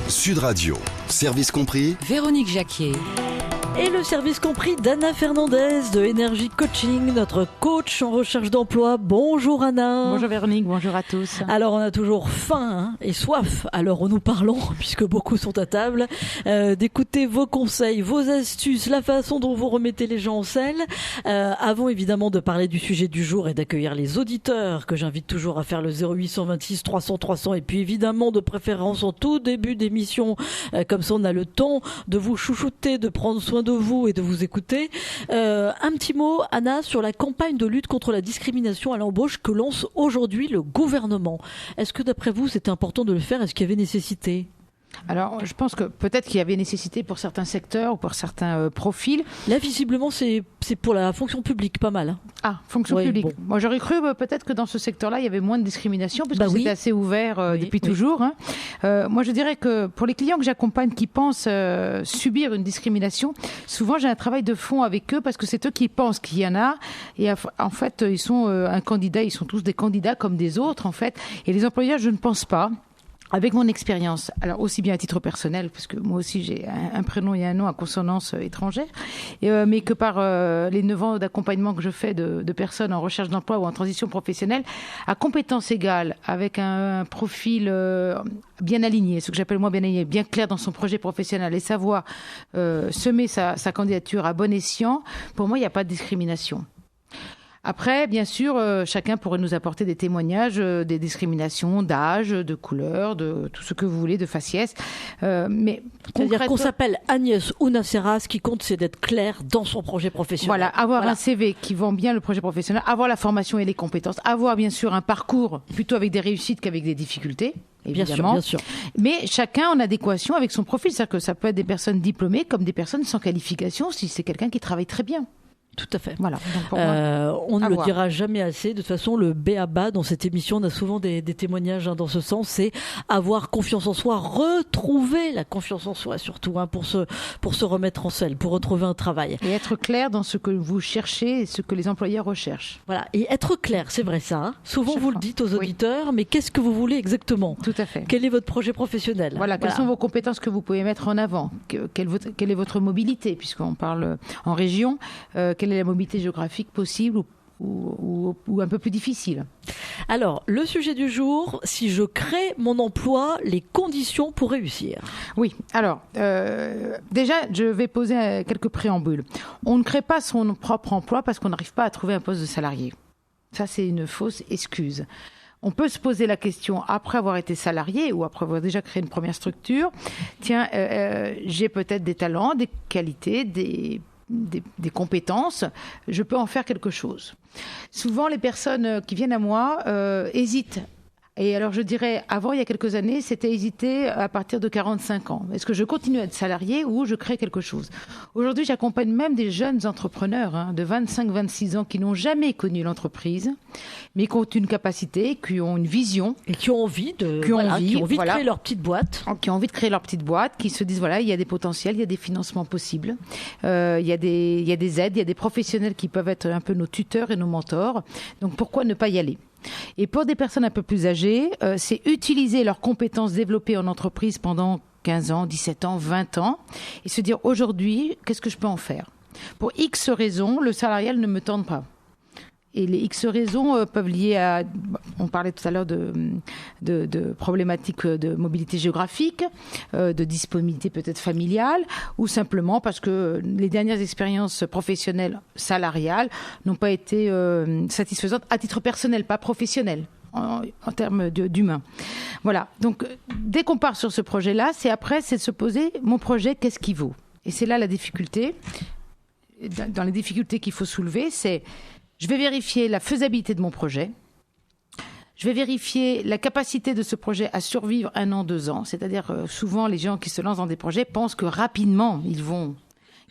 Sud Radio, service compris. Véronique Jacquier. Et le service compris d'Anna Fernandez de Énergie Coaching, notre coach en recherche d'emploi. Bonjour Anna. Bonjour Véronique, bonjour à tous. Alors on a toujours faim et soif à l'heure où nous parlons, puisque beaucoup sont à table, d'écouter vos conseils, vos astuces, la façon dont vous remettez les gens en selle. Avant évidemment de parler du sujet du jour et d'accueillir les auditeurs, que j'invite toujours à faire le 0826 300 300, et puis évidemment de préférence en tout début d'émission, comme ça on a le temps de vous chouchouter, de prendre soin de vous et de vous écouter. Un petit mot, Anna, sur la campagne de lutte contre la discrimination à l'embauche que lance aujourd'hui le gouvernement. Est-ce que d'après vous, c'était important de le faire? Est-ce qu'il y avait nécessité? Alors, je pense que peut-être qu'il y avait nécessité pour certains secteurs ou pour certains profils. Là, visiblement, c'est pour la fonction publique, pas mal. Ah, fonction publique. Bon. Moi, j'aurais cru peut-être que dans ce secteur-là, il y avait moins de discrimination, parce que c'était assez ouvert depuis toujours. Hein. Moi, je dirais que pour les clients que j'accompagne qui pensent subir une discrimination, souvent, j'ai un travail de fond avec eux, parce que c'est eux qui pensent qu'il y en a. Et en fait, ils sont un candidat, ils sont tous des candidats comme des autres, en fait. Et les employeurs, je ne pense pas. Avec mon expérience, alors aussi bien à titre personnel, parce que moi aussi j'ai un prénom et un nom à consonance étrangère, mais que par les 9 ans d'accompagnement que je fais de personnes en recherche d'emploi ou en transition professionnelle, à compétences égales, avec un profil bien aligné, ce que j'appelle moi bien aligné, bien clair dans son projet professionnel et savoir semer sa candidature à bon escient, pour moi il n'y a pas de discrimination. Après, bien sûr, chacun pourrait nous apporter des témoignages des discriminations d'âge, de couleur, de tout ce que vous voulez, de faciès. Mais c'est-à-dire qu'on s'appelle Agnès ou Nasserat, ce qui compte, c'est d'être clair dans son projet professionnel. Voilà, avoir un CV qui vend bien le projet professionnel, avoir la formation et les compétences, avoir bien sûr un parcours plutôt avec des réussites qu'avec des difficultés. Évidemment. Bien sûr. Mais chacun en adéquation avec son profil. C'est-à-dire que ça peut être des personnes diplômées comme des personnes sans qualification si c'est quelqu'un qui travaille très bien. Tout à fait. Voilà. Donc pour moi, on ne le dira jamais assez. De toute façon, le b.a.-ba dans cette émission, on a souvent des témoignages dans ce sens. C'est avoir confiance en soi, retrouver la confiance en soi surtout, pour se remettre en selle, pour retrouver un travail. Et être clair dans ce que vous cherchez et ce que les employeurs recherchent. Voilà. Et être clair, c'est vrai ça. Souvent vous le dites aux auditeurs, mais qu'est-ce que vous voulez exactement? Tout à fait. Quel est votre projet professionnel? Voilà. Quelles sont vos compétences que vous pouvez mettre en avant? Quelle est votre mobilité, puisqu'on parle en région? Quelle est la mobilité géographique possible ou un peu plus difficile? Alors, le sujet du jour, si je crée mon emploi, les conditions pour réussir. Oui, alors, déjà, je vais poser quelques préambules. On ne crée pas son propre emploi parce qu'on n'arrive pas à trouver un poste de salarié. Ça, c'est une fausse excuse. On peut se poser la question, après avoir été salarié ou après avoir déjà créé une première structure, tiens, j'ai peut-être des talents, des qualités, des compétences, je peux en faire quelque chose. Souvent, les personnes qui viennent à moi hésitent. Et alors, je dirais, avant, il y a quelques années, c'était hésiter à partir de 45 ans. Est-ce que je continue à être salarié ou je crée quelque chose? Aujourd'hui, j'accompagne même des jeunes entrepreneurs de 25-26 ans qui n'ont jamais connu l'entreprise, mais qui ont une capacité, qui ont une vision. Et qui ont envie de créer leur petite boîte. Qui ont envie de créer leur petite boîte, qui se disent, voilà, il y a des potentiels, il y a des financements possibles, il y a des aides, il y a des professionnels qui peuvent être un peu nos tuteurs et nos mentors. Donc, pourquoi ne pas y aller? Et pour des personnes un peu plus âgées, c'est utiliser leurs compétences développées en entreprise pendant 15 ans, 17 ans, 20 ans et se dire aujourd'hui, qu'est-ce que je peux en faire? Pour X raisons, le salarial ne me tente pas. Et les X raisons peuvent lier à... On parlait tout à l'heure de problématiques de mobilité géographique, de disponibilité peut-être familiale, ou simplement parce que les dernières expériences professionnelles salariales n'ont pas été satisfaisantes à titre personnel, pas professionnel. En termes d'humain. Voilà. Donc, dès qu'on part sur ce projet-là, c'est de se poser, mon projet, qu'est-ce qu'il vaut? Et c'est là la difficulté. Dans les difficultés qu'il faut soulever, c'est... Je vais vérifier la faisabilité de mon projet. Je vais vérifier la capacité de ce projet à survivre 1 an, 2 ans. C'est-à-dire, souvent, les gens qui se lancent dans des projets pensent que rapidement, ils vont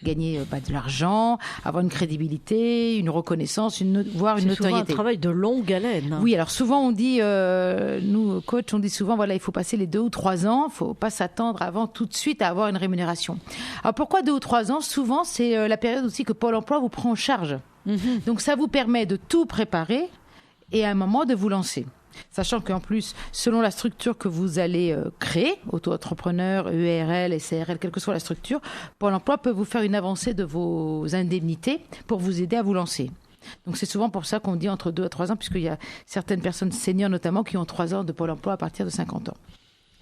gagner de l'argent, avoir une crédibilité, une reconnaissance, voire une notoriété. C'est souvent un travail de longue haleine. Oui, alors souvent on dit, nous coachs, on dit souvent, voilà, il faut passer les 2 ou 3 ans, il ne faut pas s'attendre avant tout de suite à avoir une rémunération. Alors pourquoi 2 ou 3 ans? Souvent, c'est la période aussi que Pôle emploi vous prend en charge. Donc ça vous permet de tout préparer et à un moment de vous lancer. Sachant qu'en plus, selon la structure que vous allez créer, auto-entrepreneur, EARL, SARL, quelle que soit la structure, Pôle emploi peut vous faire une avancée de vos indemnités pour vous aider à vous lancer. Donc c'est souvent pour ça qu'on dit entre 2 à 3 ans, puisqu'il y a certaines personnes seniors notamment qui ont 3 ans de Pôle emploi à partir de 50 ans.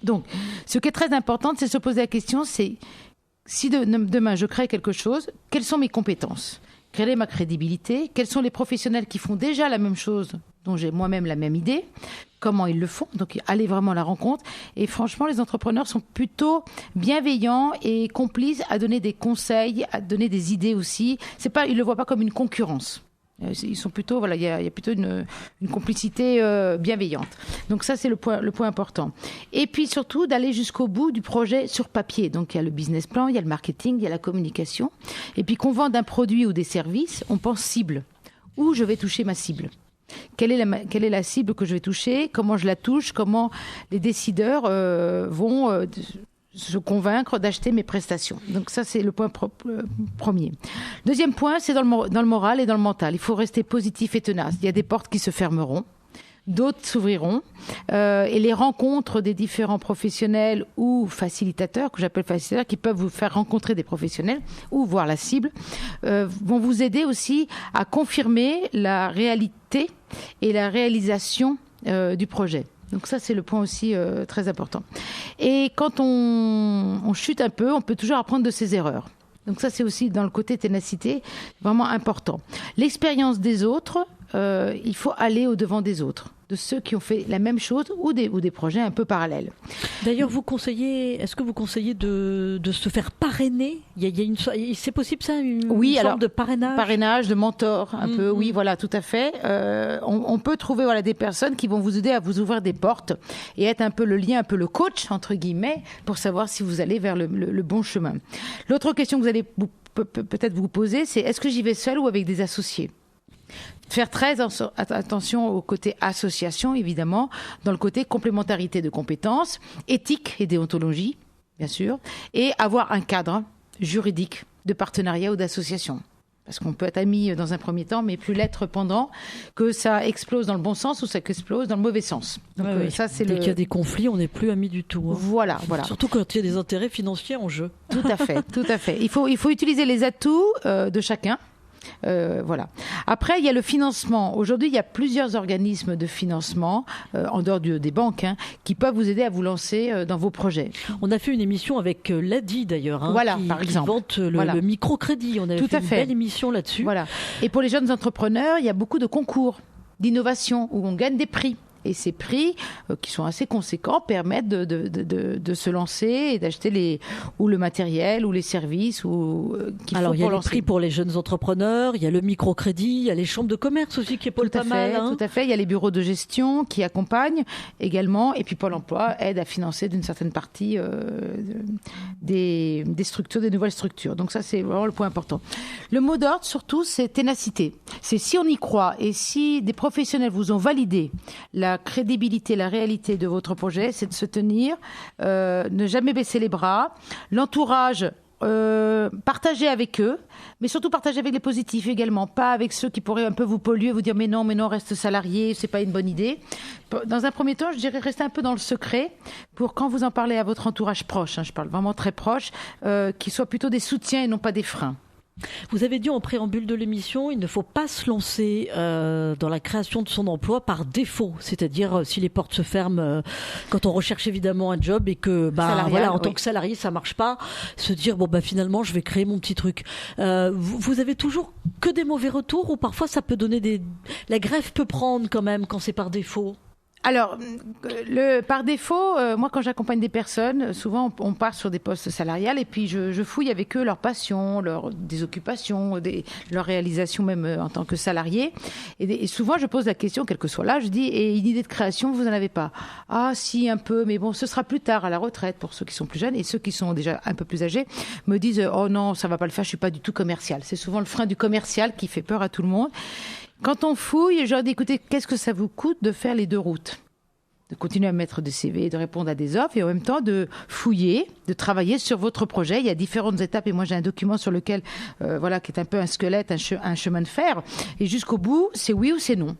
Donc, ce qui est très important, c'est de se poser la question, c'est si demain je crée quelque chose, quelles sont mes compétences ? Quelle est ma crédibilité ? Quels sont les professionnels qui font déjà la même chose, dont j'ai moi-même la même idée ? Comment ils le font ? Donc, allez vraiment à la rencontre. Et franchement, les entrepreneurs sont plutôt bienveillants et complices à donner des conseils, à donner des idées aussi. Ils ne le voient pas comme une concurrence. Ils sont plutôt, voilà, il y a plutôt une complicité bienveillante. Donc ça, c'est le point important. Et puis surtout, d'aller jusqu'au bout du projet sur papier. Donc il y a le business plan, il y a le marketing, il y a la communication. Et puis qu'on vende un produit ou des services, on pense cible. Où je vais toucher ma cible ? Quelle est la cible que je vais toucher ? Comment je la touche ? Comment les décideurs vont se convaincre d'acheter mes prestations. Donc ça, c'est le point premier. Deuxième point, c'est dans le moral et dans le mental. Il faut rester positif et tenace. Il y a des portes qui se fermeront, d'autres s'ouvriront, et les rencontres des différents professionnels ou facilitateurs, que j'appelle facilitateurs, qui peuvent vous faire rencontrer des professionnels ou voir la cible, vont vous aider aussi à confirmer la réalité et la réalisation du projet. Donc ça, c'est le point aussi très important. Et quand on chute un peu, on peut toujours apprendre de ses erreurs. Donc ça, c'est aussi dans le côté ténacité, vraiment important. L'expérience des autres, il faut aller au-devant des autres, de ceux qui ont fait la même chose ou des projets un peu parallèles. D'ailleurs, est-ce que vous conseillez de se faire parrainer ? C'est possible ça, une sorte de parrainage ? Parrainage, de mentor, un peu, oui, voilà, tout à fait. On peut trouver des personnes qui vont vous aider à vous ouvrir des portes et être un peu le lien, un peu le coach, entre guillemets, pour savoir si vous allez vers le bon chemin. L'autre question que vous allez peut-être vous poser, c'est est-ce que j'y vais seul ou avec des associés ? Faire très attention au côté association, évidemment, dans le côté complémentarité de compétences, éthique et déontologie, bien sûr, et avoir un cadre juridique de partenariat ou d'association. Parce qu'on peut être amis dans un premier temps, mais plus l'être pendant que ça explose dans le bon sens ou ça explose dans le mauvais sens. Donc, ça, c'est Dès qu'il y a des conflits, on n'est plus amis du tout. Hein. Voilà. Surtout quand il y a des intérêts financiers en jeu. Tout à fait. Il faut utiliser les atouts de chacun. Voilà. Après, il y a le financement. Aujourd'hui, il y a plusieurs organismes de financement, en dehors des banques, qui peuvent vous aider à vous lancer dans vos projets. On a fait une émission avec l'ADI d'ailleurs, par exemple. Qui vante le microcrédit. On avait fait une belle émission là-dessus. Voilà. Et pour les jeunes entrepreneurs, il y a beaucoup de concours d'innovation où on gagne des prix. Et ces prix, qui sont assez conséquents, permettent de se lancer et d'acheter le matériel ou les services qu'il faut pour lancer. Alors, il y a les prix pour les jeunes entrepreneurs, il y a le microcrédit, il y a les chambres de commerce aussi qui épaulent pas mal. Tout à fait. Il y a les bureaux de gestion qui accompagnent également. Et puis Pôle emploi aide à financer d'une certaine partie des structures, des nouvelles structures. Donc ça, c'est vraiment le point important. Le mot d'ordre, surtout, c'est ténacité. C'est si on y croit et si des professionnels vous ont validé la crédibilité, la réalité de votre projet, c'est de se tenir, ne jamais baisser les bras, l'entourage, partager avec eux, mais surtout partager avec les positifs également, pas avec ceux qui pourraient un peu vous polluer, vous dire mais non, reste salarié, c'est pas une bonne idée. Dans un premier temps, je dirais rester un peu dans le secret pour quand vous en parlez à votre entourage proche, je parle vraiment très proche, qu'ils soient plutôt des soutiens et non pas des freins. Vous avez dit en préambule de l'émission, il ne faut pas se lancer dans la création de son emploi par défaut, c'est-à-dire si les portes se ferment quand on recherche évidemment un job et que en tant que salarié ça marche pas, se dire finalement je vais créer mon petit truc. Vous avez toujours que des mauvais retours ou parfois ça peut donner la greffe peut prendre quand même quand c'est par défaut? Alors, par défaut, moi, quand j'accompagne des personnes, souvent, on part sur des postes salariales et puis je fouille avec eux leurs passions, des occupations, leurs réalisations même en tant que salarié. Et souvent, je pose la question, quel que soit l'âge, je dis, et une idée de création, vous n'en avez pas? Ah, si, un peu, mais bon, ce sera plus tard, à la retraite, pour ceux qui sont plus jeunes. Et ceux qui sont déjà un peu plus âgés me disent, oh non, ça va pas le faire, je suis pas du tout commercial. C'est souvent le frein du commercial qui fait peur à tout le monde. Quand on fouille, je leur dis, écoutez, qu'est-ce que ça vous coûte de faire les deux routes? De continuer à mettre des CV, de répondre à des offres et en même temps de fouiller, de travailler sur votre projet. Il y a différentes étapes et moi j'ai un document sur lequel, qui est un peu un squelette, un chemin de fer. Et jusqu'au bout, c'est oui ou c'est non.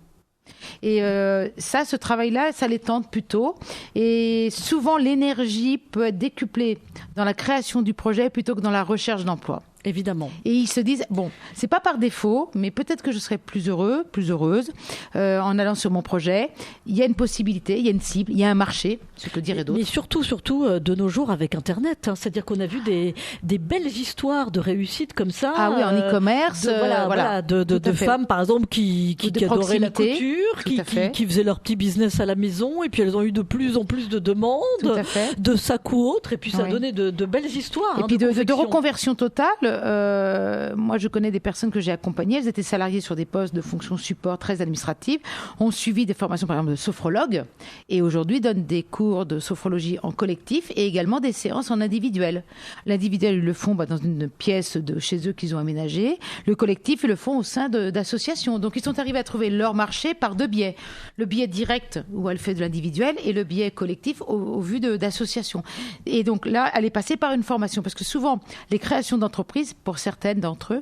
Et ce travail-là, ça les tente plutôt. Et souvent, l'énergie peut être décuplée dans la création du projet plutôt que dans la recherche d'emploi. Évidemment. Et ils se disent, bon, c'est pas par défaut, mais peut-être que je serai plus heureux, plus heureuse en allant sur mon projet. Il y a une possibilité, il y a une cible, il y a un marché, ce que diraient d'autres. Mais surtout, de nos jours avec Internet. C'est-à-dire qu'on a vu des belles histoires de réussite comme ça. Ah oui, en e-commerce. De femmes, par exemple, qui adoraient la couture, qui faisaient leur petit business à la maison, et puis elles ont eu de plus en plus de demandes, de sacs ou autres, et puis ça a donné de belles histoires. Et puis de reconversion totale. Moi, je connais des personnes que j'ai accompagnées. Elles étaient salariées sur des postes de fonction support très administratives, ont suivi des formations, par exemple, de sophrologue, et aujourd'hui donnent des cours de sophrologie en collectif et également des séances en individuel. L'individuel, ils le font dans une pièce de chez eux qu'ils ont aménagée. Le collectif, ils le font au sein d'associations. Donc, ils sont arrivés à trouver leur marché par deux biais. Le biais direct, où elle fait de l'individuel, et le biais collectif au vu d'associations. Et donc là, elle est passée par une formation, parce que souvent, les créations d'entreprises, pour certaines d'entre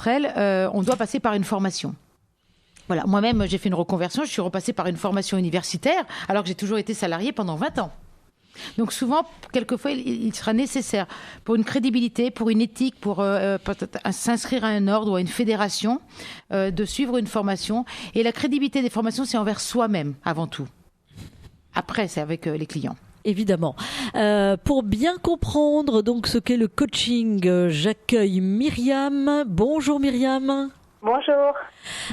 elles, on doit passer par une formation. Voilà. Moi-même, j'ai fait une reconversion, je suis repassée par une formation universitaire, alors que j'ai toujours été salariée pendant 20 ans. Donc souvent, quelquefois, il sera nécessaire pour une crédibilité, pour une éthique, pour peut-être s'inscrire à un ordre ou à une fédération, de suivre une formation. Et la crédibilité des formations, c'est envers soi-même, avant tout. Après, c'est avec les clients. Évidemment. Pour bien comprendre donc ce qu'est le coaching, j'accueille Myriam. Bonjour Myriam. Bonjour.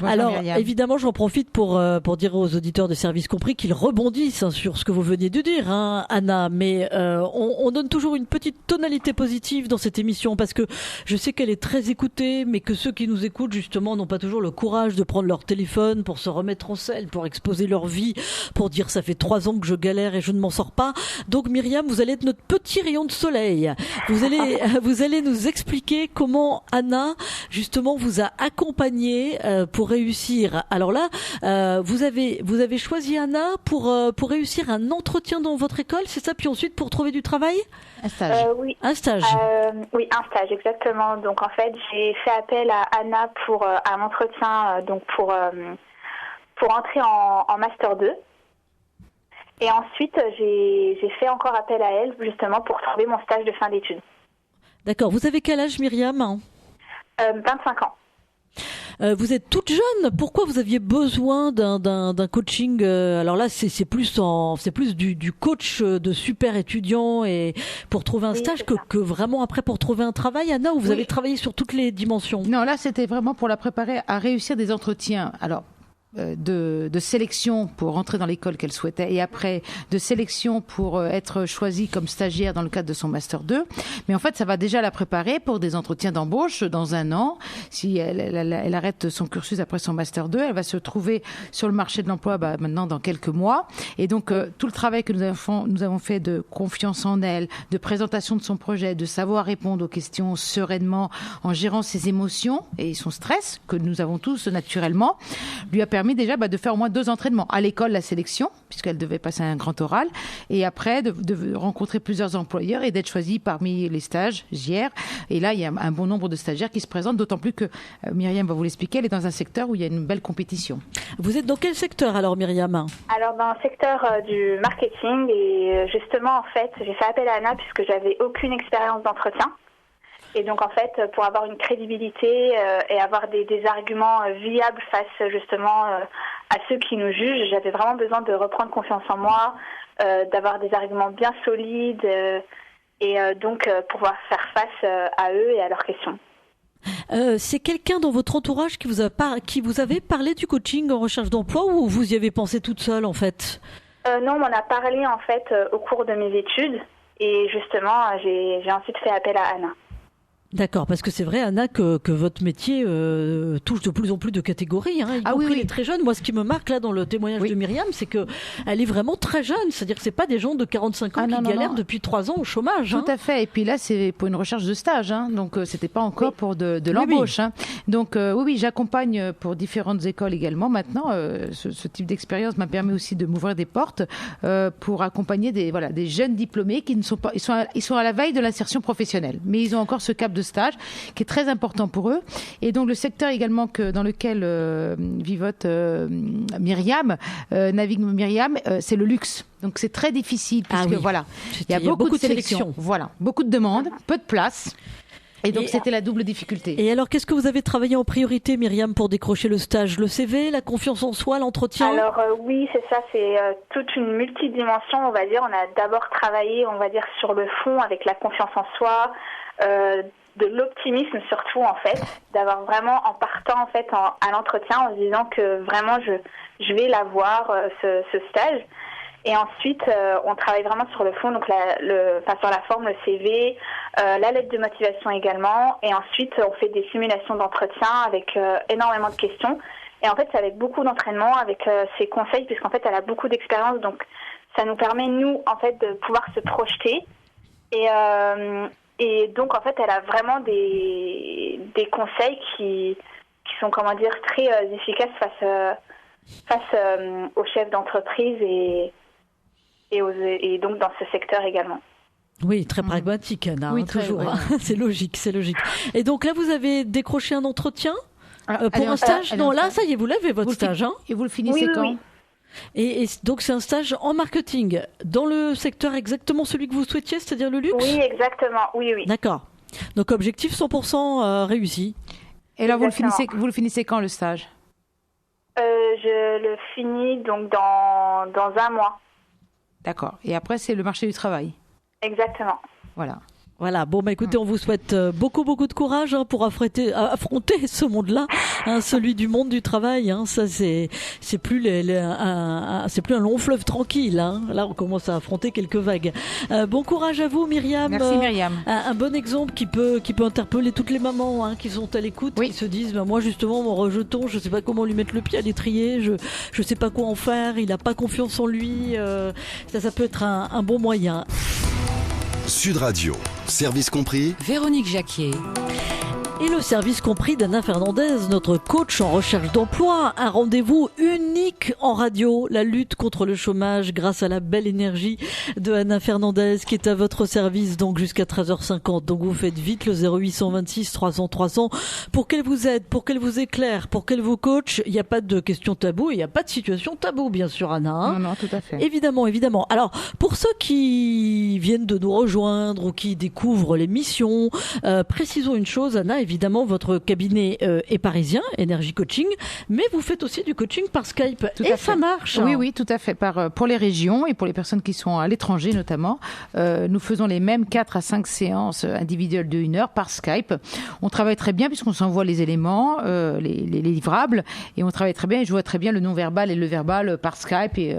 Alors, Myriam. évidemment, j'en profite pour dire aux auditeurs de Service Compris qu'ils rebondissent sur ce que vous venez de dire, Anna. Mais on donne toujours une petite tonalité positive dans cette émission parce que je sais qu'elle est très écoutée, mais que ceux qui nous écoutent, justement, n'ont pas toujours le courage de prendre leur téléphone pour se remettre en selle, pour exposer leur vie, pour dire ça fait 3 ans que je galère et je ne m'en sors pas. Donc, Myriam, vous allez être notre petit rayon de soleil. Vous allez nous expliquer comment Anna, justement, vous a accompagné pour réussir. Alors là, vous avez choisi Anna pour réussir un entretien dans votre école, c'est ça? Puis ensuite pour trouver du travail? Un stage. Oui. Un stage. Oui, un stage, exactement. Donc en fait, j'ai fait appel à Anna pour un entretien, donc pour entrer en Master 2. Et ensuite, j'ai fait encore appel à elle, justement, pour trouver mon stage de fin d'études. D'accord. Vous avez quel âge, Myriam? 25 ans. Vous êtes toute jeune. Pourquoi vous aviez besoin d'un coaching? Alors là, c'est plus du coach de super étudiants et pour trouver un stage que vraiment après pour trouver un travail, Anna, où vous avez travaillé sur toutes les dimensions. Non, là, c'était vraiment pour la préparer à réussir des entretiens. Alors, de sélection pour rentrer dans l'école qu'elle souhaitait et après de sélection pour être choisie comme stagiaire dans le cadre de son Master 2. Mais en fait, ça va déjà la préparer pour des entretiens d'embauche dans 1 an. Si elle arrête son cursus après son Master 2, elle va se trouver sur le marché de l'emploi maintenant dans quelques mois. Et donc, tout le travail que nous avons fait de confiance en elle, de présentation de son projet, de savoir répondre aux questions sereinement en gérant ses émotions et son stress, que nous avons tous naturellement, lui a permis déjà de faire au moins 2 entraînements. À l'école, la sélection, puisqu'elle devait passer un grand oral, et après de rencontrer plusieurs employeurs et d'être choisie parmi les stagiaires. Et là, il y a un bon nombre de stagiaires qui se présentent, d'autant plus que Myriam va vous l'expliquer, elle est dans un secteur où il y a une belle compétition. Vous êtes dans quel secteur alors, Myriam? Alors, dans le secteur du marketing, et justement, en fait, j'ai fait appel à Anna puisque j'avais aucune expérience d'entretien. Et donc, en fait, pour avoir une crédibilité et avoir des arguments viables face justement à ceux qui nous jugent, j'avais vraiment besoin de reprendre confiance en moi, d'avoir des arguments bien solides et donc pouvoir faire face à eux et à leurs questions. C'est quelqu'un dans votre entourage qui vous avait parlé du coaching en recherche d'emploi ou vous y avez pensé toute seule en fait? Non, on m'en a parlé en fait au cours de mes études et justement, j'ai ensuite fait appel à Anna. D'accord, parce que c'est vrai, Anna, que votre métier touche de plus en plus de catégories, y compris les très jeunes. Moi, ce qui me marque là dans le témoignage de Myriam, c'est que elle est vraiment très jeune. C'est-à-dire que c'est pas des gens de 45 ans qui galèrent depuis 3 ans au chômage. Tout à fait. Et puis là, c'est pour une recherche de stage, donc c'était pas encore pour de l'embauche. Donc oui, j'accompagne pour différentes écoles également. Maintenant, ce type d'expérience m'a permis aussi de m'ouvrir des portes pour accompagner des jeunes diplômés qui ne sont pas, ils sont à la veille de l'insertion professionnelle, mais ils ont encore ce cap de de stage, qui est très important pour eux. Et donc le secteur également dans lequel vivote Myriam, navigue Myriam, c'est le luxe. Donc c'est très difficile puisque voilà, il y a beaucoup de sélection. Voilà, beaucoup de demandes, peu de place. Et donc, c'était la double difficulté. Et alors, qu'est-ce que vous avez travaillé en priorité, Myriam, pour décrocher le stage? Le CV, la confiance en soi, l'entretien? Alors, oui, c'est ça. C'est toute une multidimension, on va dire. On a d'abord travaillé, on va dire, sur le fond avec la confiance en soi, de l'optimisme surtout, en fait. D'avoir vraiment, en partant, en fait, à l'entretien, en se disant que vraiment, je vais l'avoir, ce stage. Et ensuite, on travaille vraiment sur le fond, donc sur la forme, le CV, la lettre de motivation également. Et ensuite, on fait des simulations d'entretien avec énormément de questions. Et en fait, c'est avec beaucoup d'entraînement, avec ses conseils, puisqu'en fait, elle a beaucoup d'expérience. Donc, ça nous permet, nous, en fait, de pouvoir se projeter. Et donc, en fait, elle a vraiment des conseils qui sont, comment dire, très efficaces face aux chefs d'entreprise et donc dans ce secteur également. Oui, très pragmatique, Anna, oui, toujours. C'est logique. Et donc là, vous avez décroché un entretien pour un stage? Non, là, ça y est, vous l'avez, votre stage. Et vous le finissez quand? Oui. Et donc, c'est un stage en marketing, dans le secteur exactement celui que vous souhaitiez, c'est-à-dire le luxe? Oui, exactement, oui. D'accord. Donc, objectif 100% réussi. Et là, vous le finissez quand, le stage? Je le finis donc dans un mois. D'accord. Et après, c'est le marché du travail. Exactement. Voilà, bon, écoutez, on vous souhaite beaucoup de courage pour affronter ce monde-là, celui du monde du travail. Ça, c'est plus c'est plus un long fleuve tranquille. Là, on commence à affronter quelques vagues. Bon courage à vous, Myriam. Merci, Myriam. Un bon exemple qui peut interpeller toutes les mamans qui sont à l'écoute, qui se disent, moi justement, mon rejeton, je sais pas comment lui mettre le pied à l'étrier, je sais pas quoi en faire, il a pas confiance en lui. Ça peut être un bon moyen. Sud Radio, service compris. Véronique Jacquier. Et le service compris d'Anna Fernandez, notre coach en recherche d'emploi. Un rendez-vous unique en radio. La lutte contre le chômage grâce à la belle énergie de Anna Fernandez qui est à votre service donc jusqu'à 13h50. Donc vous faites vite le 0826 300 300 pour qu'elle vous aide, pour qu'elle vous éclaire, pour qu'elle vous coach. Il n'y a pas de questions tabou, il n'y a pas de situation tabou bien sûr, Anna. Non, tout à fait. Évidemment. Alors pour ceux qui viennent de nous rejoindre ou qui découvrent l'émission, précisons une chose, Anna. Évidemment, votre cabinet est parisien, Énergie Coaching, mais vous faites aussi du coaching par Skype. Ça marche. Oui, tout à fait. Pour les régions et pour les personnes qui sont à l'étranger notamment, nous faisons les mêmes 4 à 5 séances individuelles de 1 heure par Skype. On travaille très bien puisqu'on s'envoie les éléments, les livrables, et on travaille très bien et je vois très bien le non-verbal et le verbal par Skype. Et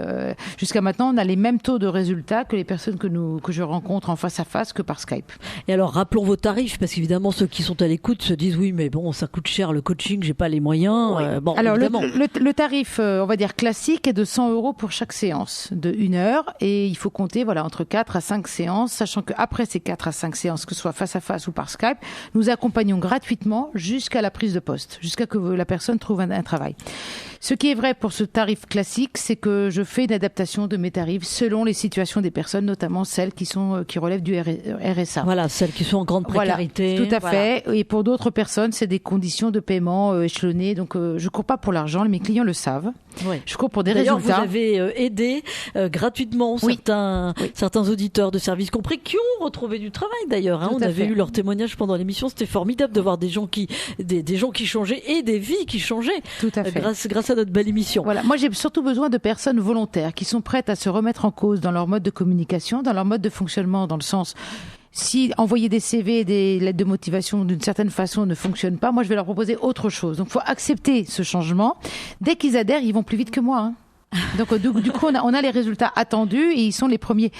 jusqu'à maintenant, on a les mêmes taux de résultats que les personnes que je rencontre en face à face que par Skype. Et alors, rappelons vos tarifs, parce qu'évidemment, ceux qui sont à l'écoute se disent oui, mais bon, ça coûte cher le coaching, j'ai pas les moyens. Oui. Alors le tarif, on va dire classique, est de 100 € pour chaque séance de 1 heure, et il faut compter entre 4 à 5 séances, sachant qu'après ces 4 à 5 séances, que ce soit face à face ou par Skype, nous accompagnons gratuitement jusqu'à la prise de poste, jusqu'à que la personne trouve un travail. Ce qui est vrai pour ce tarif classique, c'est que je fais une adaptation de mes tarifs selon les situations des personnes, notamment celles qui relèvent du RSA. Voilà, celles qui sont en grande précarité. Voilà, tout à fait. Et pour d'autres personnes, c'est des conditions de paiement échelonnées. Donc, je cours pas pour l'argent, mes clients le savent. Oui. Je cours pour des résultats. D'ailleurs, vous avez aidé gratuitement certains auditeurs de Service Compris qui ont retrouvé du travail d'ailleurs. On avait eu leur témoignage pendant l'émission. C'était formidable de voir des gens qui changeaient et des vies qui changeaient. Tout à fait. Grâce à notre belle émission. Voilà. Moi, j'ai surtout besoin de personnes volontaires qui sont prêtes à se remettre en cause dans leur mode de communication, dans leur mode de fonctionnement, dans le sens... Si envoyer des CV et des lettres de motivation d'une certaine façon ne fonctionne pas, moi je vais leur proposer autre chose. Donc il faut accepter ce changement. Dès qu'ils adhèrent, ils vont plus vite que moi. Donc du coup, on a les résultats attendus et ils sont les premiers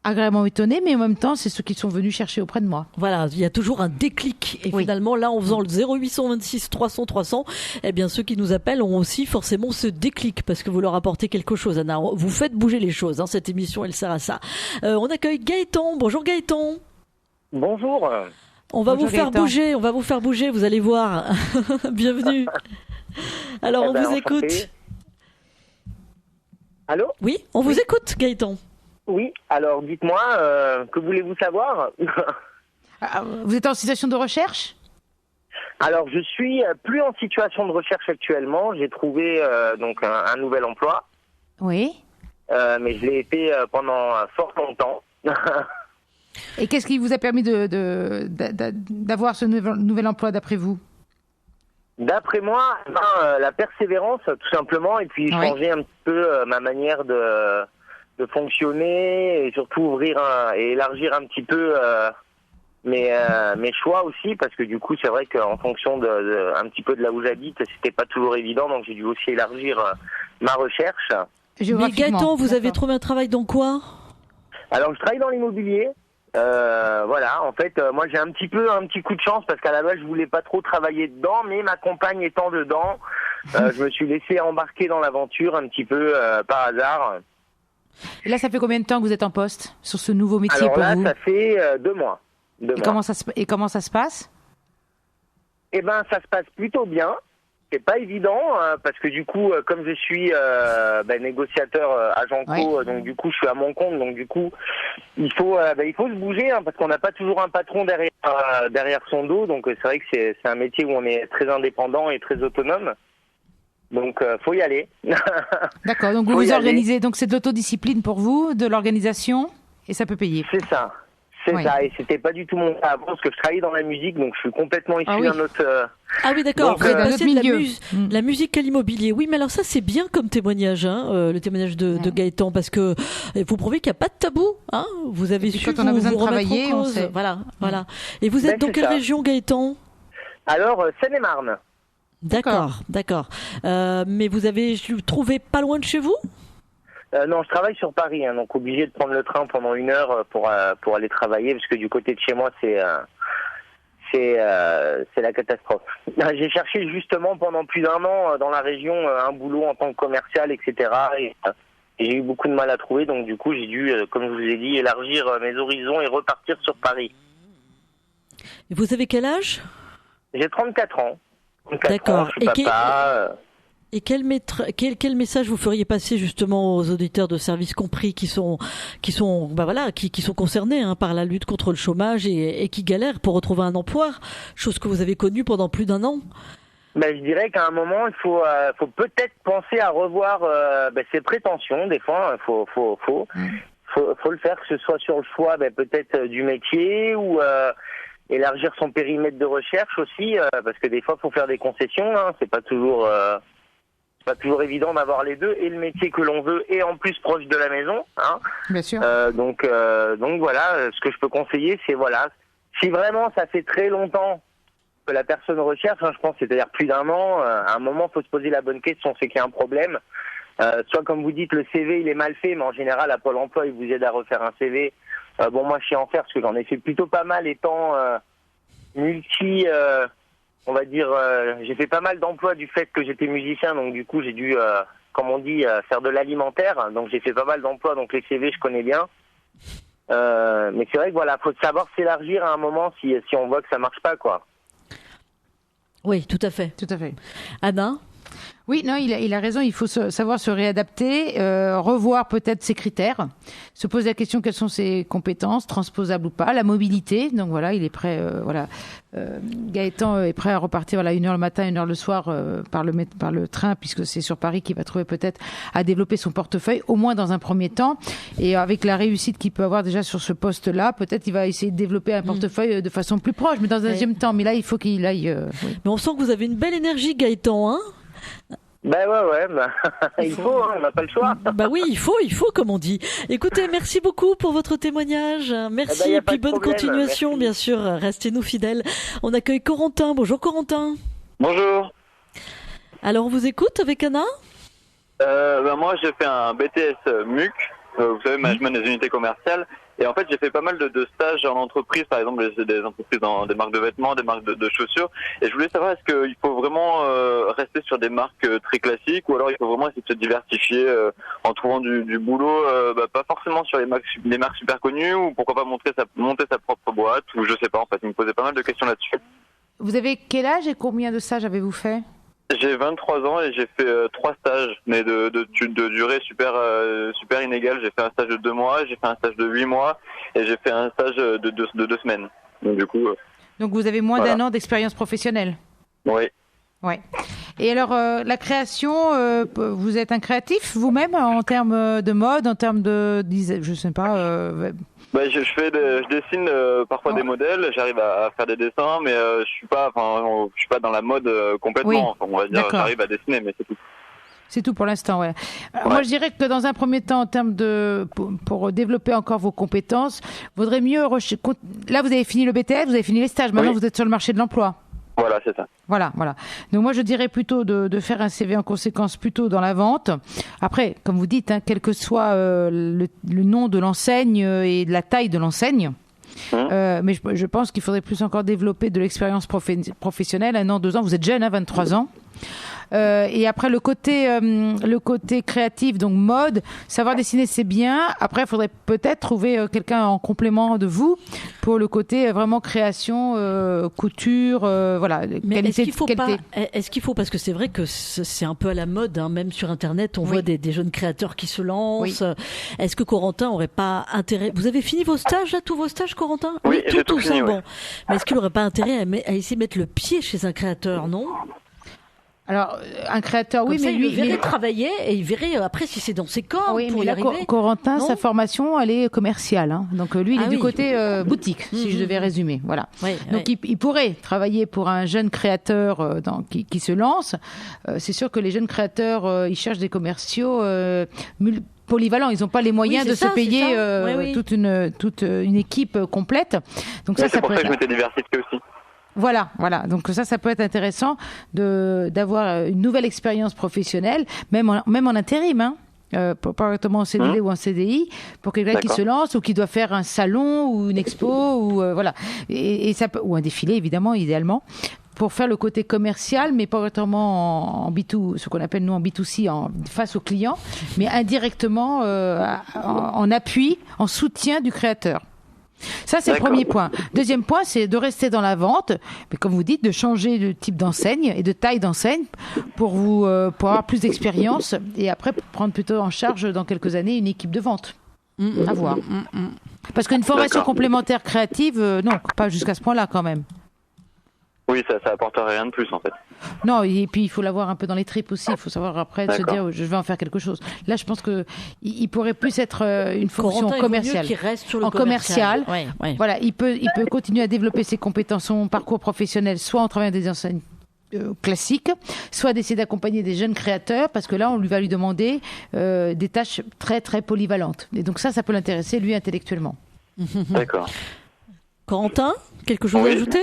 agréablement étonnés, mais en même temps, c'est ceux qui sont venus chercher auprès de moi. Voilà, il y a toujours un déclic. Et finalement, là, en faisant le 0826 300 300, eh bien, ceux qui nous appellent ont aussi forcément ce déclic parce que vous leur apportez quelque chose, Anna. Vous faites bouger les choses. Cette émission, elle sert à ça. On accueille Gaëtan. Bonjour Gaëtan. Bonjour. On va vous faire bouger, vous allez voir. Bienvenue. Alors, on vous écoute. Allô ? Oui, on vous écoute, Gaëtan. Oui, alors dites-moi, que voulez-vous savoir ? Vous êtes en situation de recherche ? Alors, je suis plus en situation de recherche actuellement. J'ai trouvé donc un nouvel emploi. Oui. Mais je l'ai été pendant fort longtemps. Et qu'est-ce qui vous a permis d'avoir ce nouvel emploi d'après vous ? D'après moi, la persévérance, tout simplement, et puis changer un petit peu ma manière de fonctionner, et surtout ouvrir et élargir un petit peu mes choix aussi, parce que du coup, c'est vrai qu'en fonction un petit peu de là où j'habite, c'était pas toujours évident, donc j'ai dû aussi élargir ma recherche. Mais Gaëtan, vous avez trouvé un travail dans quoi ? Alors, je travaille dans l'immobilier. Voilà, en fait, moi j'ai un petit coup de chance parce qu'à la base je voulais pas trop travailler dedans, mais ma compagne étant dedans, je me suis laissé embarquer dans l'aventure un petit peu par hasard. Et là, ça fait combien de temps que vous êtes en poste sur ce nouveau métier Alors pour là, vous ? ça fait 2 mois. Comment ça se passe ? Eh ben, ça se passe plutôt bien. C'est pas évident parce que du coup, comme je suis négociateur agent co, donc du coup, je suis à mon compte, donc du coup, il faut se bouger parce qu'on n'a pas toujours un patron derrière son dos. Donc c'est vrai que c'est un métier où on est très indépendant et très autonome. Donc faut y aller. D'accord. Donc vous vous organisez. Donc c'est de l'autodiscipline pour vous, de l'organisation, et ça peut payer. C'est ça. C'est ça, et c'était pas du tout mon cas avant, parce que je travaillais dans la musique, donc je suis complètement issu d'un autre... Ah oui, d'accord, donc, vous êtes passé de la musique à l'immobilier. Oui, mais alors ça, c'est bien comme témoignage, le témoignage de Gaëtan, parce que vous prouvez qu'il n'y a pas de tabou, hein. Vous avez su quand on a besoin vous de travailler, on sait. Voilà. Et vous êtes dans quelle région, Gaëtan ? Alors, Seine-et-Marne. D'accord. Mais vous avez trouvé pas loin de chez vous ? Non, je travaille sur Paris, donc obligé de prendre le train pendant 1 heure pour aller travailler, parce que du côté de chez moi, c'est la catastrophe. J'ai cherché justement pendant plus d'1 an dans la région un boulot en tant que commercial, etc. Et j'ai eu beaucoup de mal à trouver, donc du coup, j'ai dû, comme je vous ai dit, élargir mes horizons et repartir sur Paris. Et vous avez quel âge ? J'ai 34 ans. D'accord. Je suis papa. Et quel message vous feriez passer justement aux auditeurs de Service Compris qui sont concernés par la lutte contre le chômage et qui galèrent pour retrouver un emploi, chose que vous avez connue pendant plus d'1 an? Je dirais qu'à un moment, il faut peut-être penser à revoir ses prétentions. Des fois, il faut le faire, que ce soit sur le choix peut-être du métier ou élargir son périmètre de recherche aussi, parce que des fois, il faut faire des concessions. C'est pas toujours évident d'avoir les deux, et le métier que l'on veut et en plus proche de la maison. Bien sûr. Donc voilà, ce que je peux conseiller, c'est si vraiment ça fait très longtemps que la personne recherche, je pense, c'est-à-dire plus d'1 an, à un moment, il faut se poser la bonne question, c'est qu'il y a un problème. Soit comme vous dites, le CV il est mal fait, mais en général, à Pôle emploi, il vous aide à refaire un CV. Moi, je sais en faire parce que j'en ai fait plutôt pas mal étant multi... on va dire, j'ai fait pas mal d'emplois du fait que j'étais musicien, donc du coup j'ai dû, comme on dit, faire de l'alimentaire. Donc j'ai fait pas mal d'emplois, donc les CV je connais bien. Mais c'est vrai que faut savoir s'élargir à un moment si on voit que ça marche pas, quoi. Oui, tout à fait. Tout à fait. Anna ? Oui, non, il a raison, il faut savoir se réadapter, revoir peut-être ses critères, se poser la question quelles sont ses compétences, transposables ou pas, la mobilité, donc voilà, il est prêt, Gaëtan est prêt à repartir 1 heure le matin, 1 heure le soir par le train, puisque c'est sur Paris qu'il va trouver peut-être à développer son portefeuille, au moins dans un premier temps, et avec la réussite qu'il peut avoir déjà sur ce poste-là, peut-être il va essayer de développer un portefeuille de façon plus proche, mais dans un deuxième temps, mais là il faut qu'il aille... Oui. Mais on sent que vous avez une belle énergie, Gaëtan, hein ? Il faut, on n'a pas le choix. Oui, il faut, comme on dit. Écoutez, merci beaucoup pour votre témoignage. Merci, et puis bonne continuation, bien sûr. Restez-nous fidèles. On accueille Corentin. Bonjour, Corentin. Bonjour. Alors, on vous écoute avec Anna ? Moi, j'ai fait un BTS MUC, vous savez, management des unités commerciales. Et en fait, j'ai fait pas mal de stages en entreprise, par exemple des entreprises dans des marques de vêtements, des marques de chaussures. Et je voulais savoir, est-ce qu'il faut vraiment rester sur des marques très classiques, ou alors il faut vraiment essayer de se diversifier en trouvant du boulot, pas forcément sur les marques super connues, ou pourquoi pas monter sa propre boîte, ou je sais pas, en fait, il me posait pas mal de questions là-dessus. Vous avez quel âge et combien de stages avez-vous fait ? J'ai 23 ans et j'ai fait 3 stages, mais de durée super inégale. J'ai fait un stage de 2 mois, j'ai fait un stage de 8 mois et j'ai fait un stage de 2 semaines. Donc du coup. Donc vous avez moins d'1 an d'expérience professionnelle. Oui. Ouais. Et alors la création, vous êtes un créatif vous-même en termes de mode, en termes de, je sais pas. Je dessine parfois des modèles, j'arrive à faire des dessins, mais je suis pas dans la mode complètement. Oui. Enfin, on va dire, j'arrive à dessiner, mais c'est tout. C'est tout pour l'instant, ouais. Moi, je dirais que dans un premier temps, en termes pour développer encore vos compétences, vaudrait mieux. Là, vous avez fini le BTS, vous avez fini les stages. Maintenant, vous êtes sur le marché de l'emploi. Voilà, c'est ça. Voilà. Donc moi, je dirais plutôt de faire un CV en conséquence plutôt dans la vente. Après, comme vous dites, quel que soit le nom de l'enseigne et de la taille de l'enseigne. Mais je pense qu'il faudrait plus encore développer de l'expérience professionnelle. 1 an, 2 ans. Vous êtes jeune, 23 ans. Et après le côté créatif, donc mode, savoir dessiner c'est bien. Après, il faudrait peut-être trouver quelqu'un en complément de vous pour le côté vraiment création, couture, voilà. Mais est-ce qu'il faut, parce que c'est vrai que c'est un peu à la mode, même sur Internet, on voit des jeunes créateurs qui se lancent. Oui. Est-ce que Corentin aurait pas intérêt? Vous avez fini vos stages là, tous vos stages, Corentin? Oui, j'ai tout fini. Bon. Mais est-ce qu'il n'aurait pas intérêt à essayer de mettre le pied chez un créateur, non? Alors, un créateur, comme oui, ça, mais lui... il verrait travailler et il verrait après si c'est dans ses cordes pour y arriver. Corentin, sa formation, elle est commerciale. Donc, lui, il est du côté boutique, si je devais résumer. Voilà. Donc, il pourrait travailler pour un jeune créateur qui se lance. C'est sûr que les jeunes créateurs, ils cherchent des commerciaux polyvalents. Ils n'ont pas les moyens de se payer toute une équipe complète. Donc, c'est pour ça que je m'étais diversifié aussi. Voilà. Donc ça peut être intéressant d'avoir une nouvelle expérience professionnelle, même en intérim, pas directement en CDD ou en CDI, pour quelqu'un qui se lance ou qui doit faire un salon ou une expo ou voilà, et ça peut, ou un défilé évidemment, idéalement, pour faire le côté commercial, mais pas directement en B2, ce qu'on appelle nous en B2C, face au client, mais indirectement en appui, en soutien du créateur. Ça, c'est le premier point. Deuxième point, c'est de rester dans la vente, mais comme vous dites, de changer de type d'enseigne et de taille d'enseigne pour avoir plus d'expérience et après prendre plutôt en charge dans quelques années une équipe de vente. À voir. Parce qu'une formation complémentaire créative, non, pas jusqu'à ce point-là quand même. Oui, ça apporterait rien de plus en fait. Non, et puis il faut l'avoir un peu dans les tripes aussi. Il faut savoir après se dire je vais en faire quelque chose. Là, je pense que il pourrait plus être une fonction commerciale. Qui reste sur le commercial. Voilà, il peut continuer à développer ses compétences, son parcours professionnel, soit en travaillant des enseignes classiques, soit d'essayer d'accompagner des jeunes créateurs, parce que là, on va lui demander des tâches très très polyvalentes. Et donc ça peut l'intéresser lui intellectuellement. D'accord. Corentin, quelque chose à ajouter?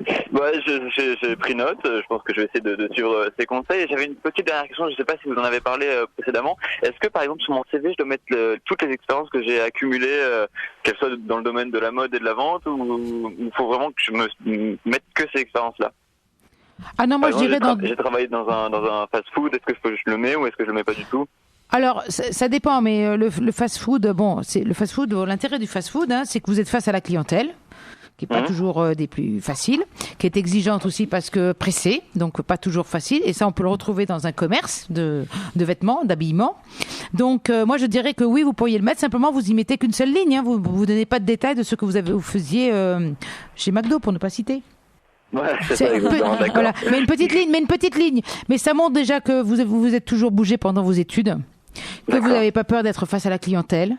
J'ai pris note. Je pense que je vais essayer de suivre ces conseils. J'avais une petite dernière question. Je ne sais pas si vous en avez parlé précédemment. Est-ce que, par exemple, sur mon CV, je dois mettre toutes les expériences que j'ai accumulées, qu'elles soient dans le domaine de la mode et de la vente, ou il faut vraiment que je me mette que ces expériences-là? Ah non, moi je dirais j'ai travaillé dans un fast-food. Est-ce que je le mets ou est-ce que je le mets pas du tout? Alors, ça dépend, mais le fast-food, l'intérêt du fast-food, c'est que vous êtes face à la clientèle, qui n'est pas toujours des plus faciles, qui est exigeante aussi parce que pressée, donc pas toujours facile. Et ça, on peut le retrouver dans un commerce de vêtements, d'habillement. Donc, moi, je dirais que oui, vous pourriez le mettre. Simplement, vous y mettez qu'une seule ligne. Vous ne donnez pas de détails de ce que vous faisiez chez McDo, pour ne pas citer. Ouais, c'est ça, exactement, d'accord. Voilà. Mais une petite ligne. Mais ça montre déjà que vous vous êtes toujours bougé pendant vos études, que vous n'avez pas peur d'être face à la clientèle.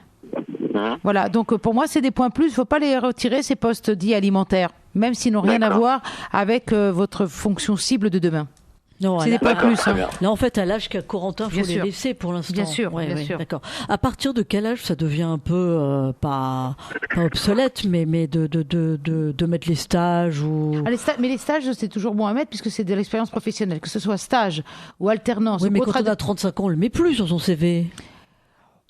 Voilà, donc pour moi, c'est des points plus. Il ne faut pas les retirer, ces postes dits alimentaires, même s'ils n'ont rien à voir avec votre fonction cible de demain. Non, c'est des points plus. Là, en fait, à l'âge qu'a Corentin, il faut les laisser pour l'instant. Bien sûr. D'accord. À partir de quel âge ça devient un peu, pas obsolète, mais de mettre les stages ou... Mais les stages, c'est toujours bon à mettre puisque c'est de l'expérience professionnelle, que ce soit stage ou alternance. Oui, mais quand on a 35 ans, on le met plus sur son CV.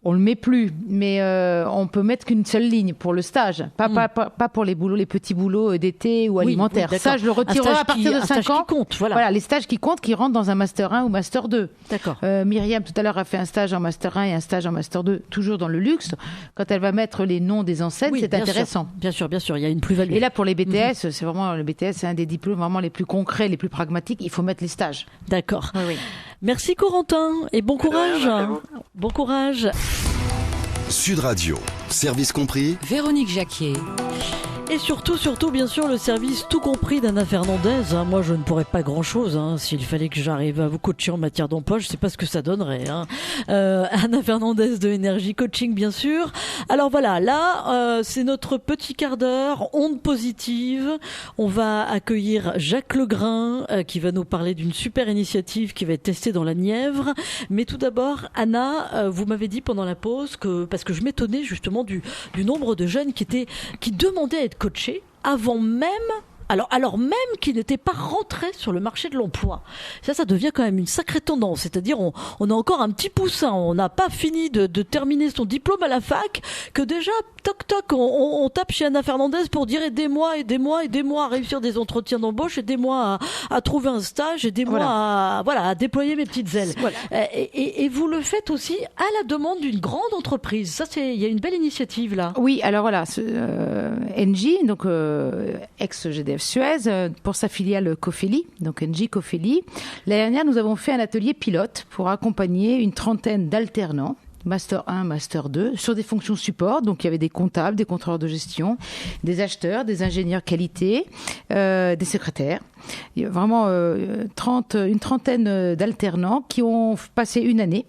On le met plus, mais on peut mettre qu'une seule ligne pour le stage, pas pour les boulots, les petits boulots d'été ou alimentaires. Ça, je le retirerai à partir de 5 ans. Compte, voilà, les stages qui comptent, qui rentrent dans un master 1 ou master 2. D'accord. Myriam tout à l'heure a fait un stage en master 1 et un stage en master 2, toujours dans le luxe. Quand elle va mettre les noms des enseignes, c'est intéressant. Bien sûr, il y a une plus-value. Et là, pour les BTS, c'est vraiment le BTS, c'est un des diplômes vraiment les plus concrets, les plus pragmatiques. Il faut mettre les stages. D'accord. Oui. Merci Corentin et bon courage. Bon courage. Sud Radio, service compris. Véronique Jacquier. Et surtout, bien sûr, le service tout compris d'Anna Fernandez. Moi, je ne pourrais pas grand-chose. S'il fallait que j'arrive à vous coacher en matière d'emploi, je ne sais pas ce que ça donnerait. Anna Fernandez de Énergie Coaching, bien sûr. Alors voilà, là, c'est notre petit quart d'heure, onde positive. On va accueillir Jacques Legrain, qui va nous parler d'une super initiative qui va être testée dans la Nièvre. Mais tout d'abord, Anna, vous m'avez dit pendant la pause parce que je m'étonnais justement du nombre de jeunes qui demandaient à être coachés avant même, alors même qu'ils n'étaient pas rentrés sur le marché de l'emploi. Ça devient quand même une sacrée tendance. C'est-à-dire, on a encore un petit poussin. On n'a pas fini de terminer son diplôme à la fac que déjà, toc toc, on tape chez Anna Fernandez pour dire aidez-moi à réussir des entretiens d'embauche, aidez-moi à trouver un stage, aidez-moi à déployer mes petites ailes. Voilà. Et vous le faites aussi à la demande d'une grande entreprise. Ça, il y a une belle initiative là. Oui, alors voilà, Engie, donc ex-GDF Suez, pour sa filiale Cofeli, donc Engie Cofeli. L'année dernière, nous avons fait un atelier pilote pour accompagner une trentaine d'alternants, Master 1, Master 2, sur des fonctions support. Donc, il y avait des comptables, des contrôleurs de gestion, des acheteurs, des ingénieurs qualité, des secrétaires. Il y a vraiment une trentaine d'alternants qui ont passé une année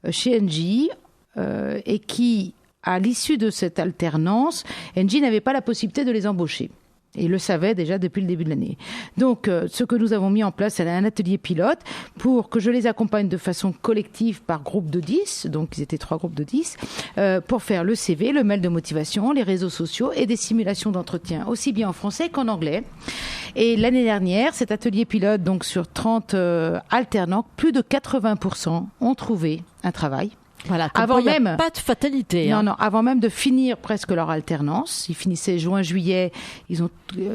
chez Engie et qui, à l'issue de cette alternance, Engie n'avait pas la possibilité de les embaucher. Et le savait déjà depuis le début de l'année. Donc, ce que nous avons mis en place, c'est un atelier pilote pour que je les accompagne de façon collective par groupe de 10. Donc, ils étaient 3 groupes de 10 pour faire le CV, le mail de motivation, les réseaux sociaux et des simulations d'entretien, aussi bien en français qu'en anglais. Et l'année dernière, cet atelier pilote, donc sur 30 alternants, plus de 80% ont trouvé un travail. Voilà, avant même, il n'y a pas de fatalité. Non, avant même de finir presque leur alternance. Ils finissaient juin-juillet. Ils ont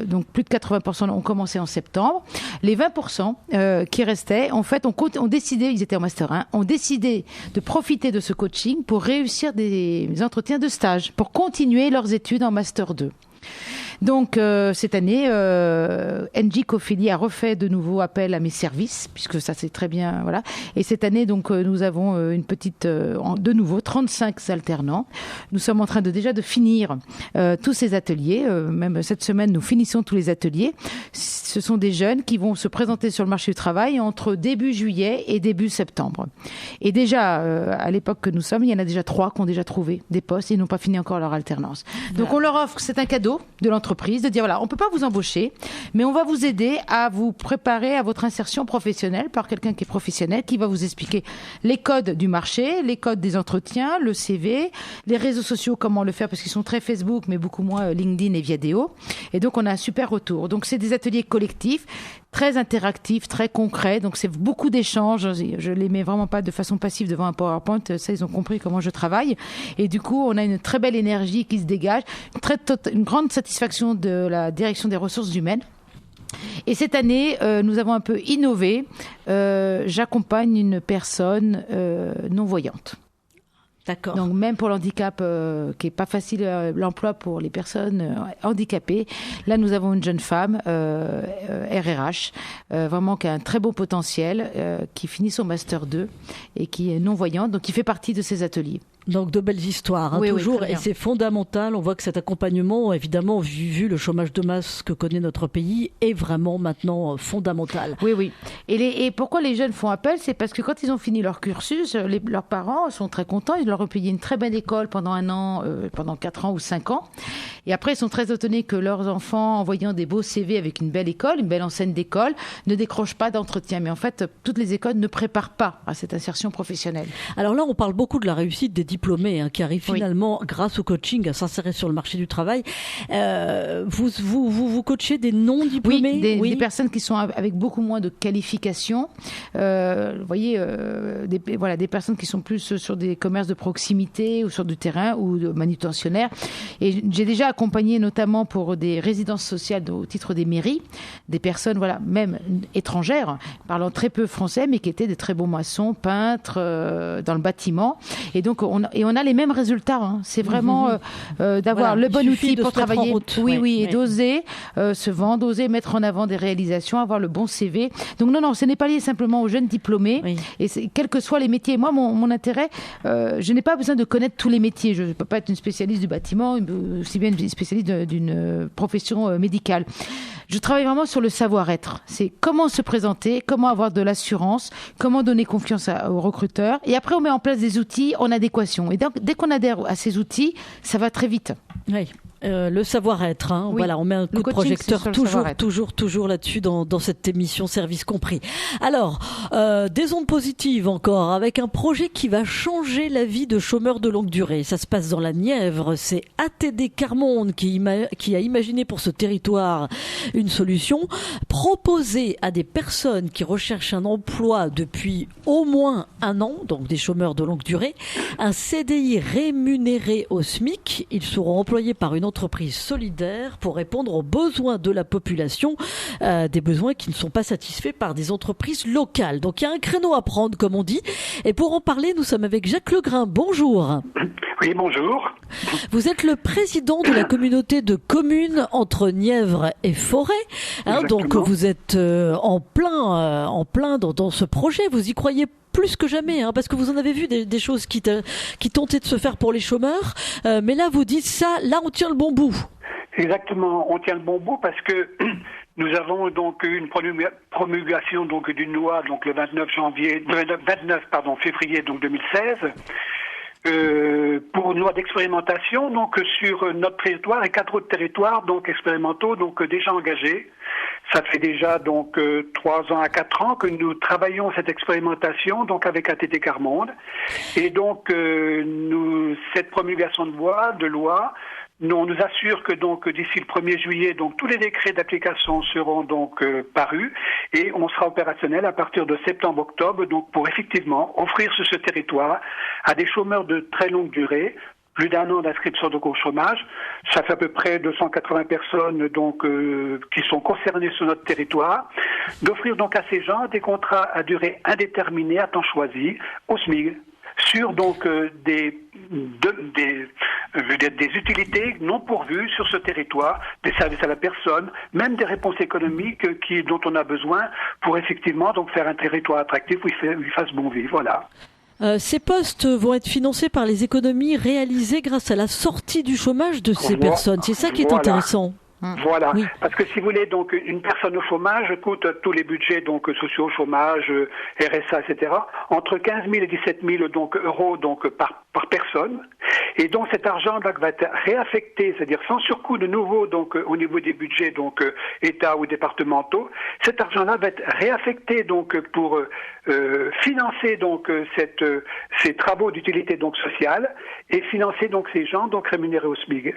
donc plus de 80% ont commencé en septembre. Les 20% qui restaient, en fait, ont décidé, ils étaient en Master 1, ont décidé de profiter de ce coaching pour réussir des entretiens de stage, pour continuer leurs études en Master 2. Donc, cette année, Engie Cofeli a refait de nouveau appel à mes services, puisque ça c'est très bien, voilà. Et cette année, donc, nous avons de nouveau 35 alternants. Nous sommes en train déjà de finir tous ces ateliers. Même cette semaine, nous finissons tous les ateliers. Ce sont des jeunes qui vont se présenter sur le marché du travail entre début juillet et début septembre. Et déjà, à l'époque que nous sommes, il y en a déjà 3 qui ont déjà trouvé des postes et n'ont pas fini encore leur alternance. Donc, on leur offre, c'est un cadeau de l'entreprise, de dire voilà, on peut pas vous embaucher, mais on va vous aider à vous préparer à votre insertion professionnelle par quelqu'un qui est professionnel, qui va vous expliquer les codes du marché, les codes des entretiens, le CV, les réseaux sociaux, comment le faire, parce qu'ils sont très Facebook, mais beaucoup moins LinkedIn et Viadeo. Et donc, on a un super retour. Donc, c'est des ateliers collectifs, très interactifs, très concrets. Donc, c'est beaucoup d'échanges. Je les mets vraiment pas de façon passive devant un PowerPoint. Ça, ils ont compris comment je travaille. Et du coup, on a une très belle énergie qui se dégage, une grande satisfaction de la direction des ressources humaines. Et cette année, nous avons un peu innové. J'accompagne une personne non-voyante. D'accord. Donc même pour l'handicap, qui est pas facile, l'emploi pour les personnes handicapées, là nous avons une jeune femme, RRH, vraiment qui a un très beau potentiel, qui finit son Master 2 et qui est non-voyante, donc qui fait partie de ces ateliers. Donc de belles histoires, oui, toujours, oui, et c'est fondamental. On voit que cet accompagnement, évidemment, vu le chômage de masse que connaît notre pays, est vraiment maintenant fondamental. Oui. Et pourquoi les jeunes font appel, c'est parce que quand ils ont fini leur cursus, leurs parents sont très contents. Ils leur ont payé une très belle école pendant 1 an, pendant 4 ans ou 5 ans. Et après, ils sont très étonnés que leurs enfants, en voyant des beaux CV avec une belle école, une belle enseigne d'école, ne décrochent pas d'entretien. Mais en fait, toutes les écoles ne préparent pas à cette insertion professionnelle. Alors là, on parle beaucoup de la réussite des diplômés qui arrivent finalement, grâce au coaching, à s'insérer sur le marché du travail. Vous coachez des non-diplômés? Oui, des personnes qui sont avec beaucoup moins de qualifications. Vous voyez, des personnes qui sont plus sur des commerces de proximité ou sur du terrain ou de manutentionnaires. Et j'ai déjà accompagné notamment pour des résidences sociales au titre des mairies, des personnes, même étrangères, parlant très peu français, mais qui étaient des très bons maçons, peintres, dans le bâtiment. Et donc, on on a les mêmes résultats. Hein. C'est vraiment d'avoir le bon outil pour travailler. Oui, et d'oser se vendre, oser mettre en avant des réalisations, avoir le bon CV. Donc non, ce n'est pas lié simplement aux jeunes diplômés. Oui. Et quels que soient les métiers. Moi, mon intérêt, je n'ai pas besoin de connaître tous les métiers. Je ne peux pas être une spécialiste du bâtiment, aussi bien une spécialiste d'une profession médicale. Je travaille vraiment sur le savoir-être. C'est comment se présenter, comment avoir de l'assurance, comment donner confiance aux recruteurs. Et après, on met en place des outils en adéquation. Et donc, dès qu'on adhère à ces outils, ça va très vite. Oui. Le savoir-être, hein. Oui. Voilà, on met un coup de projecteur toujours là-dessus dans cette émission Service compris. Alors, des ondes positives encore, avec un projet qui va changer la vie de chômeurs de longue durée. Ça se passe dans la Nièvre. C'est ATD Carmonde qui a imaginé pour ce territoire une solution, proposer à des personnes qui recherchent un emploi depuis au moins 1 an, donc des chômeurs de longue durée, un CDI rémunéré au SMIC. Ils seront employés par une entreprise solidaire pour répondre aux besoins de la population, des besoins qui ne sont pas satisfaits par des entreprises locales. Donc il y a un créneau à prendre, comme on dit. Et pour en parler, nous sommes avec Jacques Legrain. Bonjour. Oui, bonjour. Vous êtes le président de la communauté de communes entre Nièvre et Forêt. Hein, donc vous êtes en plein dans ce projet. Vous y croyez plus que jamais, hein, parce que vous en avez vu des choses qui tentaient de se faire pour les chômeurs. Mais là, vous dites ça, là, on tient le bon bout. Exactement, on tient le bon bout parce que nous avons donc eu une promulgation donc d'une loi donc le 29 février donc 2016. Pour une loi d'expérimentation donc sur notre territoire et 4 autres territoires donc expérimentaux donc déjà engagés. Ça fait déjà donc 3 ans à 4 ans que nous travaillons cette expérimentation donc avec ATD Carmonde et donc cette promulgation de loi on nous assure que donc d'ici le 1er juillet, donc tous les décrets d'application seront donc parus et on sera opérationnel à partir de septembre-octobre donc pour effectivement offrir sur ce territoire à des chômeurs de très longue durée plus d'1 an d'inscription donc au chômage. Ça fait à peu près 280 personnes donc qui sont concernées sur notre territoire. D'offrir donc à ces gens des contrats à durée indéterminée à temps choisi au SMIC sur donc des utilités non pourvues sur ce territoire, des services à la personne, même des réponses économiques dont on a besoin pour effectivement donc faire un territoire attractif où il fasse bon vivre. Voilà. Ces postes vont être financés par les économies réalisées grâce à la sortie du chômage de ces personnes. C'est ça qui est intéressant. Voilà, oui. Parce que si vous voulez, donc une personne au chômage coûte tous les budgets donc sociaux, chômage, RSA, etc. entre 15 000 et 17 000 donc euros donc par personne. Et donc cet argent-là va être réaffecté, c'est-à-dire sans surcoût de nouveau donc au niveau des budgets donc État ou départementaux. Cet argent-là va être réaffecté donc pour financer donc ces travaux d'utilité donc sociale et financer donc ces gens donc rémunérés au SMIC.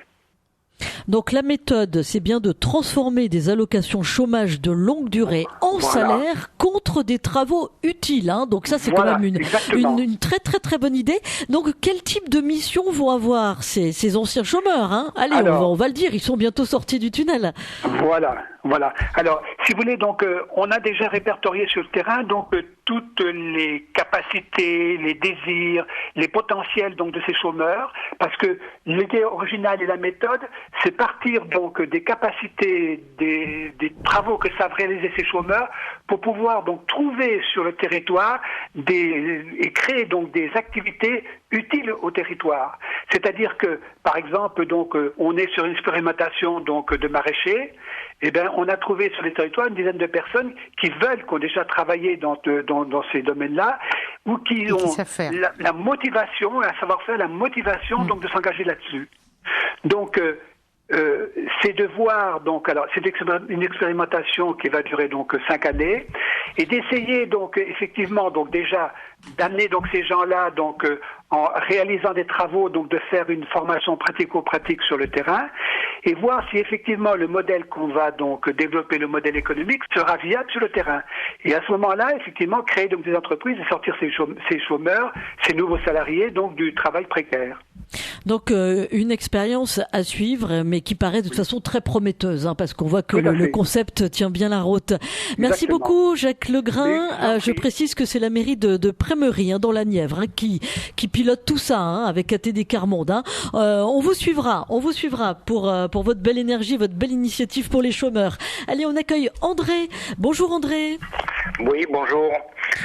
Donc la méthode, c'est bien de transformer des allocations chômage de longue durée en salaire contre des travaux utiles. Hein. Donc ça, c'est quand même une très très très bonne idée. Donc quel type de mission vont avoir ces anciens chômeurs, hein? Allez, on va le dire, ils sont bientôt sortis du tunnel. Voilà. Alors, si vous voulez, donc, on a déjà répertorié sur le terrain donc toutes les capacités, les désirs, les potentiels donc de ces chômeurs, parce que l'idée originale et la méthode, c'est partir donc des capacités, des travaux que savent réaliser ces chômeurs pour pouvoir donc trouver sur le territoire et créer donc des activités utiles au territoire. C'est-à-dire que, par exemple, donc, on est sur une expérimentation donc de maraîchers. Eh ben, on a trouvé sur les territoires une dizaine de personnes qui ont déjà travaillé dans ces domaines-là, ou qui ont la motivation, à savoir-faire, la motivation donc de s'engager là-dessus. Donc, c'est de voir donc, alors c'est une expérimentation qui va durer donc 5 années, et d'essayer donc effectivement donc déjà d'amener donc ces gens-là donc en réalisant des travaux donc de faire une formation pratico-pratique sur le terrain et voir si effectivement le modèle qu'on va donc développer, le modèle économique, sera viable sur le terrain. Et à ce moment-là, effectivement, créer donc des entreprises et sortir ces chômeurs, ces nouveaux salariés donc du travail précaire. Donc une expérience à suivre, mais qui paraît de toute façon très prometteuse, hein, parce qu'on voit que le concept tient bien la route. Merci beaucoup, Jacques Legrain. Je précise que c'est la mairie de Prémery, hein, dans la Nièvre, hein, qui pilote tout ça avec ATD Carmonde. On vous suivra pour votre belle énergie, votre belle initiative pour les chômeurs. Allez, on accueille André. Bonjour André. Oui, bonjour.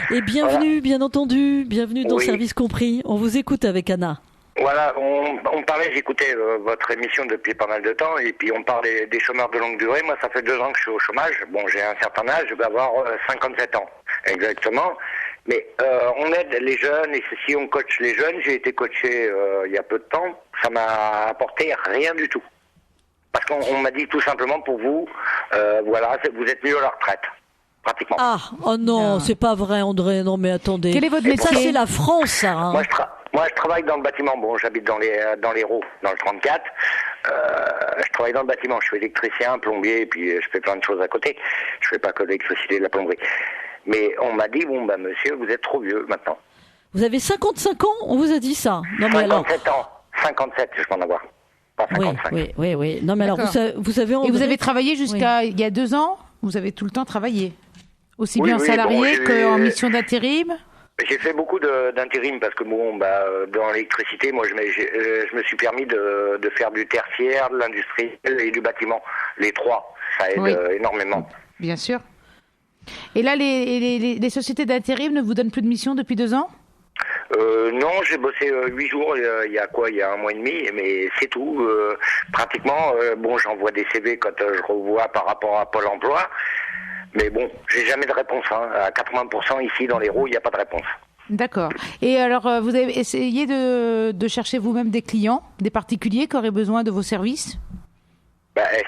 Et bienvenue, bien entendu, bienvenue dans Oui. Service Compris. On vous écoute avec Anna. Voilà, on parlait, j'écoutais votre émission depuis pas mal de temps, et puis on parle des chômeurs de longue durée. Moi, ça fait 2 ans que je suis au chômage. Bon, j'ai un certain âge, je vais avoir 57 ans, exactement. Mais on aide les jeunes, et si on coach les jeunes, j'ai été coaché il y a peu de temps, ça m'a apporté rien du tout. Parce qu'on m'a dit tout simplement pour vous, voilà, vous êtes mieux à la retraite. Pratiquement. Ah, oh non, c'est pas vrai André, non mais attendez. Quel est votre Ça métier? c'est la France, ça. Moi, je travaille dans le bâtiment. Bon, j'habite dans l'Hérault, dans le 34. Je travaille dans le bâtiment. Je suis électricien, plombier, et puis je fais plein de choses à côté. Je fais pas que l'électricité et de la plomberie. Mais on m'a dit, bon, monsieur, vous êtes trop vieux maintenant. Vous avez 55 ans, on vous a dit ça. Non mais alors. 57 ans. 57, je peux en avoir. Pas 55. Oui. Non mais alors, D'accord. vous savez André, Et vous avez travaillé jusqu'à il y a 2 ans? Vous avez tout le temps travaillé? Aussi bien en salarié qu'en mission d'intérim? J'ai fait beaucoup d'intérim parce que dans l'électricité, moi je me suis permis de faire du tertiaire, de l'industriel et du bâtiment. Les 3, ça aide énormément. Bien sûr. Et là, les sociétés d'intérim ne vous donnent plus de mission depuis 2 ans? Non, j'ai bossé 8 jours il y a 1 mois et demi, mais c'est tout. Pratiquement, j'envoie des CV quand je revois par rapport à Pôle emploi. Mais bon, j'ai jamais de réponse. À 80% ici dans l'Hérault, il n'y a pas de réponse. D'accord. Et alors, vous avez essayé de chercher vous-même des clients, des particuliers qui auraient besoin de vos services?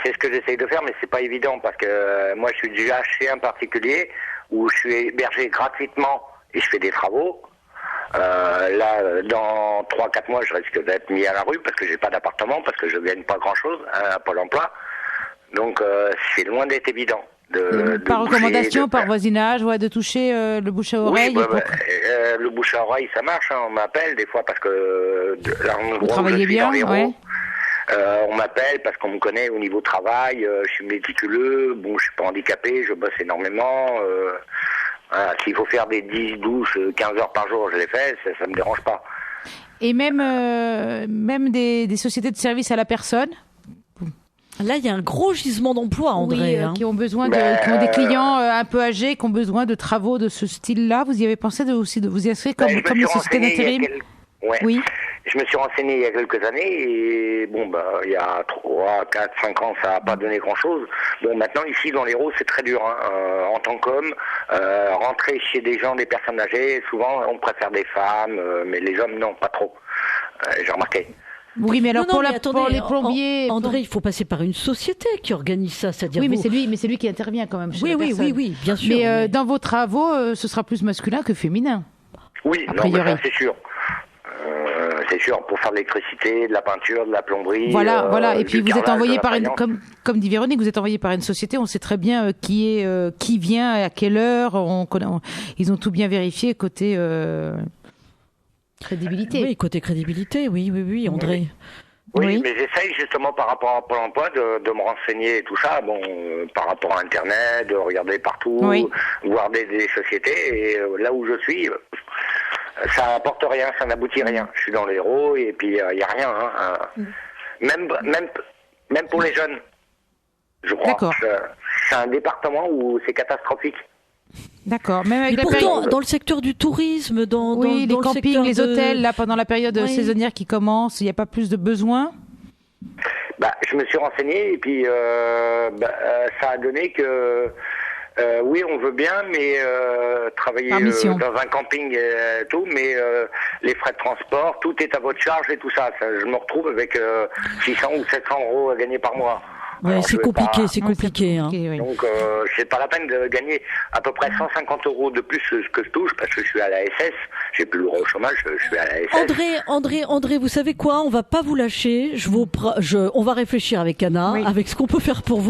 C'est ce que j'essaye de faire, mais c'est pas évident parce que moi, je suis déjà chez un particulier où je suis hébergé gratuitement et je fais des travaux. Là, dans 3-4 mois, je risque d'être mis à la rue parce que j'ai pas d'appartement, parce que je gagne pas grand-chose à Pôle emploi. Donc, c'est loin d'être évident. Par recommandation, par voisinage, de toucher le bouche à oreille. Oui, le bouche à oreille, ça marche. On m'appelle des fois parce que vous travaillez bien, on m'appelle parce qu'on me connaît au niveau travail. Je suis méticuleux. Bon, je suis pas handicapé. Je bosse énormément. S'il faut faire des 10, 12, 15 heures par jour, je les fais. Ça me dérange pas. Et même des sociétés de services à la personne. Là, il y a un gros gisement d'emploi, André. Qui ont besoin qui ont des clients un peu âgés, qui ont besoin de travaux de ce style-là. Vous y avez pensé aussi de vous y inscrire comme les sociétés d'intérim? Oui. Je me suis renseigné il y a quelques années et il y a 3, 4, 5 ans, ça n'a pas donné grand-chose. Bon, maintenant, ici, dans l'Hérault, c'est très dur. En tant qu'homme, rentrer chez des gens, des personnes âgées, souvent, on préfère des femmes, mais les hommes, non, pas trop. J'ai remarqué. Oui, mais alors pour les plombiers... André, il faut passer par une société qui organise ça, c'est-à-dire mais c'est lui qui intervient quand même chez la personne. Oui, bien sûr. Mais dans vos travaux, ce sera plus masculin que féminin. Oui, non, mais ça, c'est sûr. C'est sûr, pour faire de l'électricité, de la peinture, de la plomberie. Voilà. Et puis vous êtes envoyé par comme dit Véronique, vous êtes envoyé par une société. On sait très bien qui vient, à quelle heure. Ils ont tout bien vérifié côté crédibilité. Oui, côté crédibilité, oui, André. Oui, mais j'essaye justement par rapport à Pôle emploi de me renseigner et tout ça, par rapport à Internet, de regarder partout, voir des sociétés. Et là où je suis, ça apporte rien, ça n'aboutit rien. Je suis dans l'Hérault et puis il n'y a rien. Même pour les jeunes, je crois. D'accord. C'est un département où c'est catastrophique. D'accord. Même avec pourtant, dans le secteur du tourisme, les dans campings, les hôtels, là, pendant la période saisonnière qui commence, il n'y a pas plus de besoin? Je me suis renseigné et puis ça a donné que oui, on veut bien, mais travailler dans un camping et tout, mais les frais de transport, tout est à votre charge et tout ça. Je me retrouve avec 600 ou 700 euros à gagner par mois. Ouais, c'est compliqué, c'est compliqué. Oui. Donc, c'est pas la peine de gagner à peu près 150 euros de plus que je touche parce que je suis à la SS. J'ai plus le droit au chômage, je suis à la SS. André, vous savez quoi? On va pas vous lâcher. On va réfléchir avec Anna, avec ce qu'on peut faire pour vous.